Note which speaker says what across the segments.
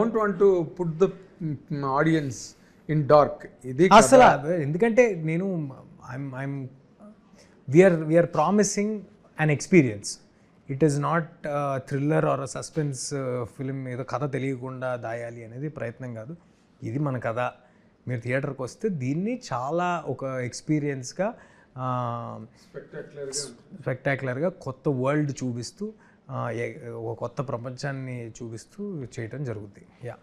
Speaker 1: Don't want to put the audience in dark. ఇది
Speaker 2: అసలు ఎందుకంటే నేను we're promising an experience. It is not thriller or suspense film, ఏదో కథ తెలియకుండా దాయాలి అనేది ప్రయత్నం కాదు. ఇది మన కథ. మీరు థియేటర్కి వస్తే దీన్ని చాలా ఒక ఎక్స్పీరియన్స్గా, స్పెక్టాక్యులర్గా కొత్త వరల్డ్ చూపిస్తూ, ఒక కొత్త ప్రపంచాన్ని చూపిస్తూ చేయటం జరుగుద్ది. Yeah,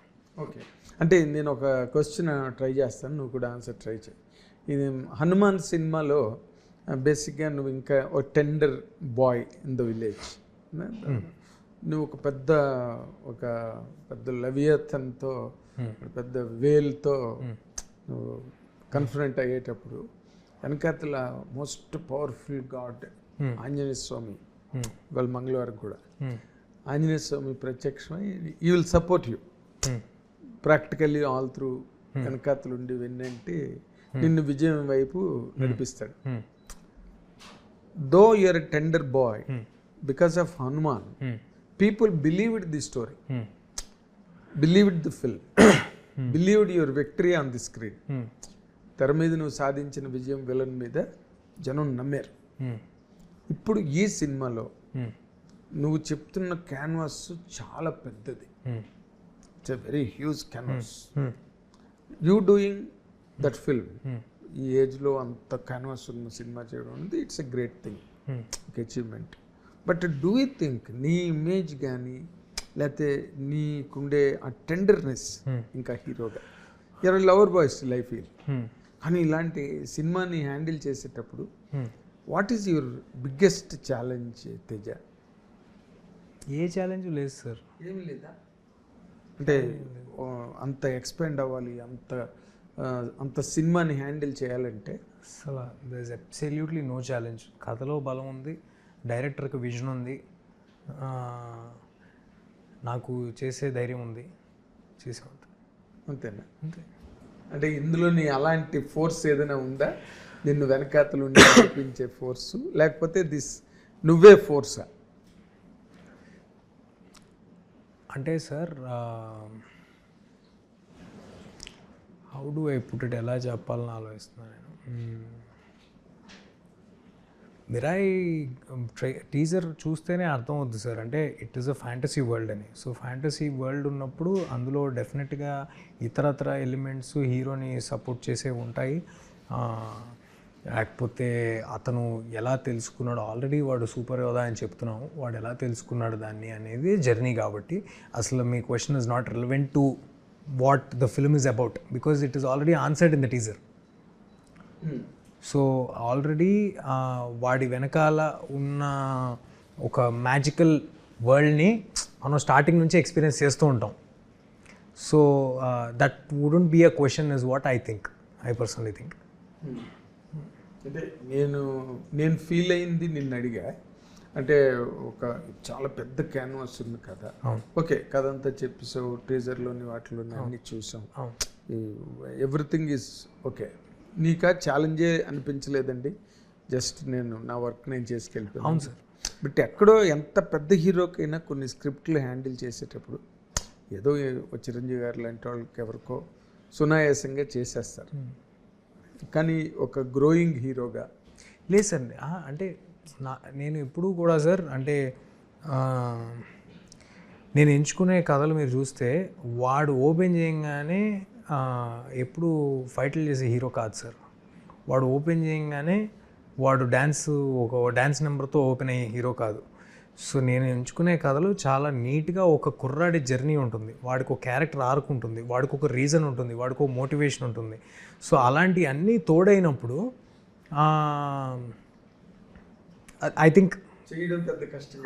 Speaker 1: okay. అంటే నేను ఒక క్వశ్చన్ ట్రై చేస్తాను, నువ్వు కూడా ఆన్సర్ ట్రై చేయి. ఇది హనుమాన్ సినిమాలో బేసిక్గా నువ్వు ఇంకా ఒక tender boy in the village, నువ్వు ఒక పెద్ద లవియతన్తో, పెద్ద వేల్తో నువ్వు కన్ఫరెంట్ అయ్యేటప్పుడు వెనకాతల most powerful god Anjaneya Swamy, వాళ్ళ మంగళవారం కూడా ఆంజనేయ స్వామి ప్రత్యక్షమై you will support you practically all through, వెనకాతలుండి వెన్నంటి నిన్ను విజయం వైపు నడిపిస్తాడు. Though you're a tender boy, because of Hanuman people believed the story, believed the film, believed your victory on the screen. తెర మీద నువ్వు సాధించిన విజయం విలన్ మీద జనం నమ్మారు. ఇప్పుడు ఈ సినిమాలో నువ్వు చెప్తున్న క్యాన్వాస్ చాలా పెద్దది. It's a very huge canvas. You doing that film, ఈ ఏజ్లో అంత క్యాన్వాస్ ఉన్న సినిమా చేయడం అనేది ఇట్స్ ఎ గ్రేట్ థింగ్, ఒక achievement. But do you think నీ ఇమేజ్ కానీ లేకపోతే నీకుండే ఆ టెండర్నెస్ ఇంకా హీరోగా, ఎవరు లవర్ బాయ్స్ లైఫ్ ఫీల్, కానీ ఇలాంటి సినిమాని హ్యాండిల్ చేసేటప్పుడు what is your biggest challenge Teja?
Speaker 2: A challenge లేదు సార్.
Speaker 1: ఏం లేదా? అంటే అంత ఎక్స్పాండ్ అవ్వాలి, అంత సినిమాని హ్యాండిల్ చేయాలంటే
Speaker 2: అసలు there is absolutely no challenge. కథలో బలం ఉంది, డైరెక్టర్కి విజన్ ఉంది, నాకు చేసే ధైర్యం ఉంది, చేసే ఉంటాను.
Speaker 1: అంతేనా?
Speaker 2: అంతే.
Speaker 1: అంటే ఇందులో నీ అలాంటి ఫోర్స్ ఏదైనా ఉందా, నిన్ను వెనకాతలు నడిపించే ఫోర్సు, లేకపోతే నువ్వే ఫోర్సా?
Speaker 2: అంటే sir, how do I put it, ఎలా చెప్పాలని ఆలోచిస్తున్నాను నేను. మిరాయి టీజర్ చూస్తేనే అర్థం అవుతుంది సార్. అంటే it is a fantasy world అని. సో ఫ్యాంటసీ వరల్డ్ ఉన్నప్పుడు అందులో డెఫినెట్గా ఇతరత్ర ఎలిమెంట్స్ హీరోని సపోర్ట్ చేసే ఉంటాయి. లేకపోతే అతను ఎలా తెలుసుకున్నాడు, ఆల్రెడీ వాడు సూపర్ యోధా అని చెప్తున్నాము, వాడు ఎలా తెలుసుకున్నాడు దాన్ని అనేది జర్నీ. కాబట్టి అసలు మీ question is not relevant to what the film is about, because it is already answered in the teaser. So already వాడి వెనకాల ఉన్న ఒక మ్యాజికల్ వరల్డ్ని మనం స్టార్టింగ్ నుంచి ఎక్స్పీరియన్స్ చేస్తూ ఉంటాం. So that wouldn't be a question is what I think, I personally think.
Speaker 1: అంటే నేను ఫీల్ అయింది నిన్ను అడిగా. అంటే ఒక చాలా పెద్ద క్యాన్వాస్ ఉంది కదా, ఓకే, కథ అంతా చెప్పేసావు, టీజర్లోని వాటిలోని అన్ని చూసాం, ఎవ్రీథింగ్ ఈజ్ ఓకే. నీకా ఛాలెంజే అనిపించలేదండి? జస్ట్ నా వర్క్ నేను చేసుకెళ్ళిపోయాను.
Speaker 2: అవును సార్.
Speaker 1: బట్ ఎక్కడో ఎంత పెద్ద హీరోకైనా కొన్ని స్క్రిప్ట్లు హ్యాండిల్ చేసేటప్పుడు ఏదో చిరంజీవి గారు లాంటి వాళ్ళకి ఎవరికో సునాయాసంగా చేసేస్తారు, కానీ ఒక గ్రోయింగ్ హీరోగా
Speaker 2: లేదు సార్. అంటే నేను ఎప్పుడూ కూడా సార్, అంటే నేను ఎంచుకునే కథలు మీరు చూస్తే వాడు ఓపెన్ చేయగానే ఎప్పుడు ఫైట్లు చేసే హీరో కాదు సార్. వాడు ఓపెన్ చేయగానే వాడు ఒక డ్యాన్స్ నెంబర్తో ఓపెన్ అయ్యే హీరో కాదు. సో నేను ఎంచుకునే కథలు చాలా నీట్గా ఒక కుర్రాడి జర్నీ ఉంటుంది, వాడికి ఒక క్యారెక్టర్ ఆర్క్ ఉంటుంది, వాడికి ఒక రీజన్ ఉంటుంది, వాడికి ఒక మోటివేషన్ ఉంటుంది. సో అలాంటివి అన్నీ తోడైనప్పుడు ఐ థింక్
Speaker 1: చేయడం పెద్ద కష్టం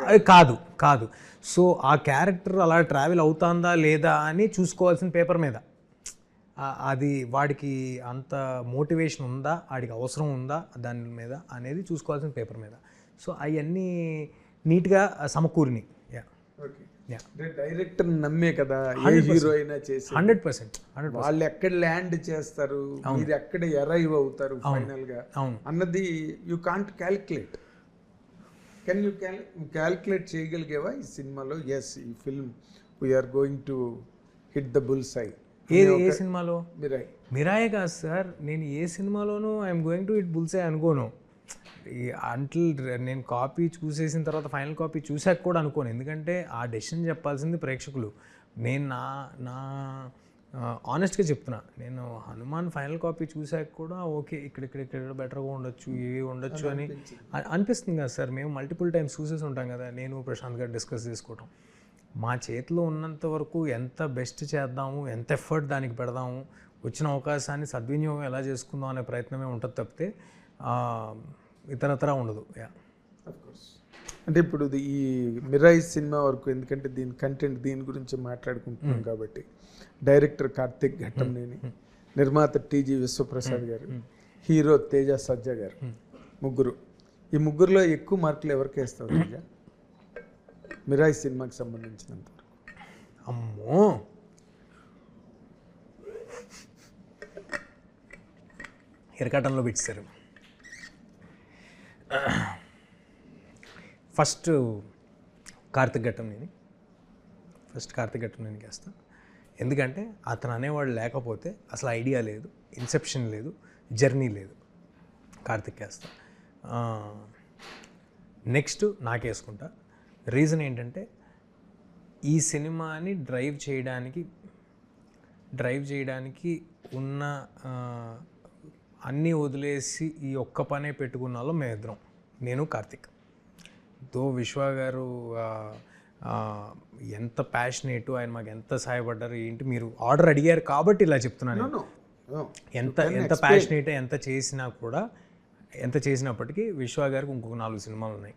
Speaker 2: కాదు. సో ఆ క్యారెక్టర్ అలా ట్రావెల్ అవుతుందా లేదా అని చూసుకోవాల్సిన పేపర్ మీద, అది వాడికి అంత మోటివేషన్ ఉందా, వాడికి అవసరం ఉందా దాని మీద అనేది చూసుకోవాల్సిన పేపర్ మీద. సో అవన్నీ నీట్గా సమకూరిని.
Speaker 1: డైరెక్టర్ నమ్మే కదా ఏ హీరో అయినా చేసి
Speaker 2: 100%.
Speaker 1: వాళ్ళు ఎక్కడ ల్యాండ్ చేస్తారు, మీరు ఎక్కడ అరైవ్ అవుతారు ఫైనల్ గా అన్నది you can't calculate. Can you calculate చేయగలిగేవా ఈ సినిమాలో? ఎస్, ఈ film we're going to hit the bullseye.
Speaker 2: ఏ సినిమాలో?
Speaker 1: మిరాయ్.
Speaker 2: మిరాయే కాదు సార్, నేను ఏ సినిమాలోనూ I'm going to hit bullseye అనుకోను. అంటిల్ నేను కాపీ చూసేసిన తర్వాత ఫైనల్ కాపీ చూసాక కూడా అనుకోను, ఎందుకంటే ఆ డెసిషన్ చెప్పాల్సింది ప్రేక్షకులు. నేను నా ఆనెస్ట్గా చెప్తున్నా, నేను హనుమాన్ ఫైనల్ కాపీ చూసాక కూడా ఓకే ఇక్కడ బెటర్గా ఉండొచ్చు, ఇవి ఉండొచ్చు అని అనిపిస్తుంది కదా సార్. మేము మల్టిపుల్ టైమ్స్ చూసేసి ఉంటాం కదా, నేను ప్రశాంత్ గారు డిస్కస్ చేసుకోవటం. మా చేతిలో ఉన్నంత వరకు ఎంత బెస్ట్ చేద్దాము, ఎంత ఎఫర్ట్ దానికి పెడదాము, వచ్చిన అవకాశాన్ని సద్వినియోగం ఎలా చేసుకుందాం అనే ప్రయత్నమే ఉంటుంది తప్పితే ఇతరత్రా ఉండదు.
Speaker 1: అంటే ఇప్పుడు ఈ మిరాయి సినిమా వరకు, ఎందుకంటే దీని కంటెంట్ దీని గురించి మాట్లాడుకుంటున్నాం కాబట్టి, డైరెక్టర్ కార్తిక్ ఘట్టంనేని, నిర్మాత టీజీ విశ్వప్రసాద్ గారు, హీరో తేజ సజ్జా గారు, ముగ్గురు. ఈ ముగ్గురులో ఎక్కువ మార్కులు ఎవరికి వేస్తారు తేజ మిరాయి సినిమాకి సంబంధించినంత వరకు?
Speaker 2: అమ్మో, ఎరకాటంలో పెట్టారు. ఫస్ట్ కార్తిక్ ఘట్టంనేని వేస్తా. ఎందుకంటే అతను అనేవాడు లేకపోతే అసలు ఐడియా లేదు, ఇన్సెప్షన్ లేదు, జర్నీ లేదు. కార్తిక్ వేస్తా. నెక్స్ట్ నాకేసుకుంటా. రీజన్ ఏంటంటే ఈ సినిమాని డ్రైవ్ చేయడానికి ఉన్న అన్నీ వదిలేసి ఈ ఒక్క పనే పెట్టుకున్న వాళ్ళు మేమిద్దరం, నేను కార్తిక్. దో విశ్వ గారు ఎంత ప్యాషనేటు, ఆయన మాకు ఎంత సహాయపడ్డారు ఏంటి, మీరు ఆర్డర్ అడిగారు కాబట్టి ఇలా చెప్తున్నాను. ఎంత ప్యాషనేట్ ఎంత చేసినప్పటికీ విశ్వ గారికి ఇంకొక 4 సినిమాలు ఉన్నాయి,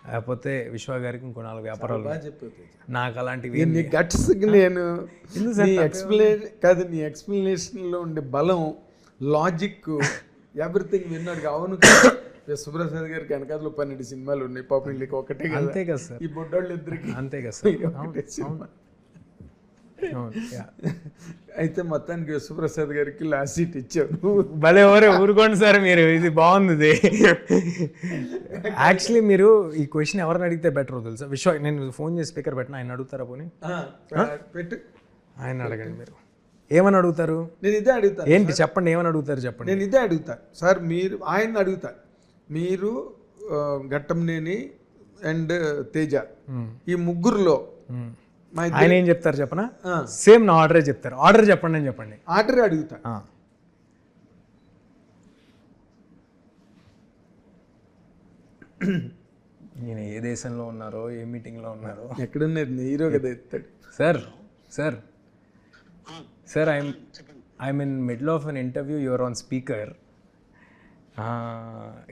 Speaker 2: లేకపోతే విశ్వ గారికి ఇంకో 4 వ్యాపారాలు. నాకు అలాంటివి
Speaker 1: నీ ఎక్స్ప్లెనేషన్లో ఉండే బలం, లాజిక్, ఎవ్రీథింగ్ విన్నాడు. అవును, సుబ్రసాద్ గారికి వెనకాల 12 సినిమాలు ఉన్నాయి, పాపం వీళ్ళకి ఒకటే.
Speaker 2: అంతే కదా సార్,
Speaker 1: ఈ బొడ్డోళ్ళు ఇద్దరికి
Speaker 2: అంతే కదా సార్.
Speaker 1: అయితే మొత్తానికి విశ్వప్రసాద్ గారికి లాస్ట్ సీట్ ఇచ్చావు.
Speaker 2: భలే ఊరుకోండి సార్ మీరు, ఇది బాగుంది. యాక్చువల్లీ మీరు ఈ క్వశ్చన్ ఎవరిని అడిగితే బెటర్ తెలుసా? విశ్వ, నేను ఫోన్ చేసి స్పీకర్ పెట్టిన, ఆయన అడుగుతారా? పోనీ
Speaker 1: పెట్టు,
Speaker 2: ఆయన అడగండి. మీరు ఏమని అడుగుతారు?
Speaker 1: నేను ఇదే అడుగుతాను.
Speaker 2: ఏంటి చెప్పండి, ఏమని అడుగుతారు చెప్పండి.
Speaker 1: నేను ఇదే అడుగుతాను సార్. మీరు ఆయన అడుగుతా, మీరు ఘట్టంనేని అండ్ తేజ, ఈ ముగ్గురులో
Speaker 2: ఆయన ఏం చెప్తారు చెప్పనా? సేమ్ నా ఆర్డరే చెప్తారు. ఆర్డర్ చెప్పండి అని చెప్పండి.
Speaker 1: ఆర్డర్ అడుగుతా.
Speaker 2: నేను ఏ దేశంలో ఉన్నారో, ఏ మీటింగ్లో ఉన్నారో,
Speaker 1: ఎక్కడున్నారు హీరో కదా ఎత్తాడు.
Speaker 2: Sir I'm in middle of an interview, your on speaker.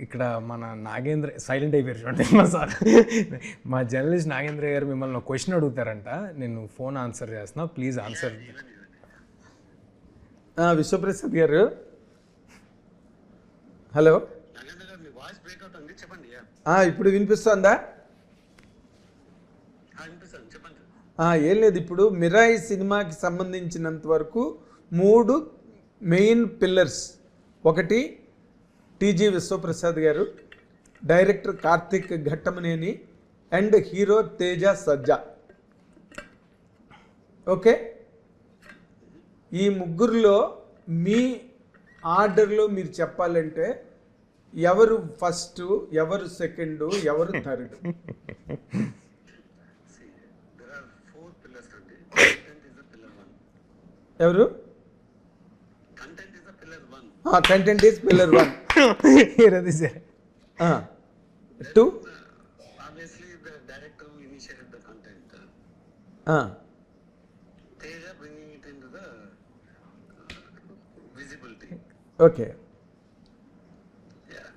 Speaker 2: ఇక్కడ మన నాగేంద్ర సైలెంట్ అయిపోయారు చూడండి సార్. మా జర్నలిస్ట్ నాగేంద్ర గారు మిమ్మల్ని క్వశ్చన్ అడుగుతారంట, నేను ఫోన్ ఆన్సర్ చేస్తున్నా, ప్లీజ్ ఆన్సర్.
Speaker 1: విశ్వప్రసాద్ గారు, హలో. ఇప్పుడు వినిపిస్తుందా? ఏం లేదు, ఇప్పుడు మిరాయి సినిమాకి సంబంధించినంత వరకు 3 మెయిన్ పిల్లర్స్. ఒకటి టీజీ విశ్వప్రసాద్ గారు, director Karthik Ghattamaneni and hero Teja Sajja. Okay, ఈ ముగ్గురులో మీ ఆర్డర్లో మీరు చెప్పాలంటే ఎవరు ఫస్ట్, ఎవరు సెకండ్, ఎవరు థర్డ్? ఎవరు? Content is pillar 1. 2
Speaker 3: obviously the director who initiated the content, Teja bringing it into the visibility.
Speaker 1: Okay,
Speaker 3: yeah,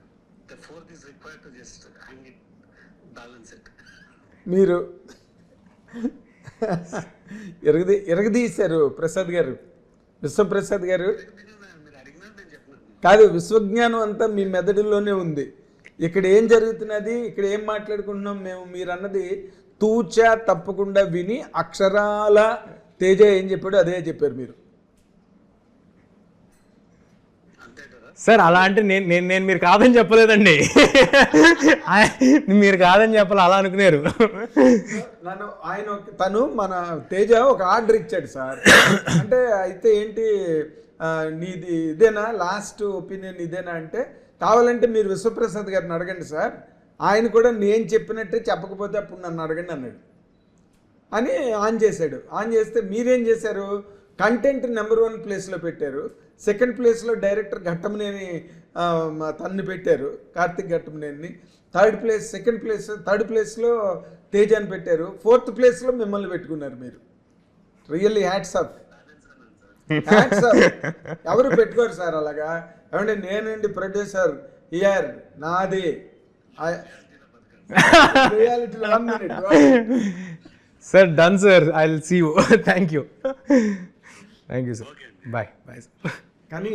Speaker 3: the fourth is required to just hang it, balance it.
Speaker 1: మీరు ఎరగదీశారు ప్రసాద్ గారు, విశ్వప్రసాద్ గారు. కాదు, విశ్వజ్ఞానం అంతా మీ మెదడులోనే ఉంది. ఇక్కడ ఏం జరుగుతున్నది, ఇక్కడ ఏం మాట్లాడుకుంటున్నాం మేము, మీరు అన్నది తూచా తప్పకుండా విని అక్షరాల తేజ ఏం చెప్పాడు అదే చెప్పారు మీరు.
Speaker 2: సార్ అలా అంటే నేను మీరు కాదని చెప్పలేదండి. మీరు కాదని చెప్పాలి అలా అనుకున్నారు.
Speaker 1: తను మన తేజ ఒక ఆర్డర్ ఇచ్చాడు సార్. అంటే అయితే ఏంటి నీది ఇదేనా లాస్ట్ ఒపీనియన్ ఇదేనా అంటే, కావాలంటే మీరు విశ్వప్రసాద్ గారిని అడగండి సార్, ఆయన కూడా నేను చెప్పినట్టే చెప్పకపోతే అప్పుడు నన్ను అడగండి అన్నాడు అని ఆన్ చేశాడు. ఆన్ చేస్తే మీరేం చేశారు, కంటెంట్ నెంబర్ 1 ప్లేస్లో పెట్టారు, సెకండ్ ప్లేస్లో డైరెక్టర్ ఘట్టమనేని తన్ని పెట్టారు, కార్తిక్ ఘట్టమనేని, థర్డ్ ప్లేస్లో తేజాని పెట్టారు, 4th ప్లేస్లో మిమ్మల్ని పెట్టుకున్నారు. మీరు రియల్లీ హ్యాట్స్ ఆఫ్. ఎవరు పెట్టుకోరు సార్ అలాగా. ఏమంటే నేనండి ప్రొడ్యూసర్ ఇయర్ నాది రియాలిటీలో 1 minute.
Speaker 2: Sir done sir, I will see you. Thank you sir. Bye sir.
Speaker 1: కానీ